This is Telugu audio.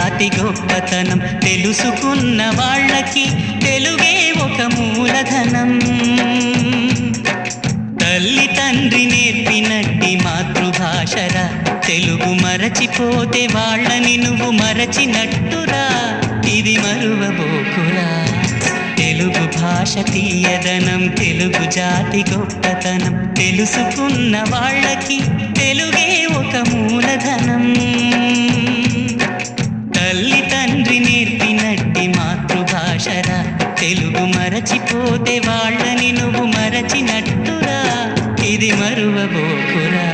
జాతి గొప్పతనం తెలుసుకున్న వాళ్ళకి తెలుగే ఒక మూలధనం. తల్లి తండ్రి నేర్పినట్టి మాతృభాషరా, తెలుగు మరచిపోతే వాళ్ళని నువ్వు మరచినట్టురా, ఇది మరువబోకురా. తెలుగు భాష తీయదనం, తెలుగు జాతి గొప్పతనం తెలుసుకున్న వాళ్ళకి తెలుగే ఒక మూలధనం. తల్లి తండ్రి నేర్పినట్టి మాతృభాషరా, తెలుగు మరచిపోతే వాళ్ళని నువ్వు మరచినట్టురా, ఇది మరువబోకురా.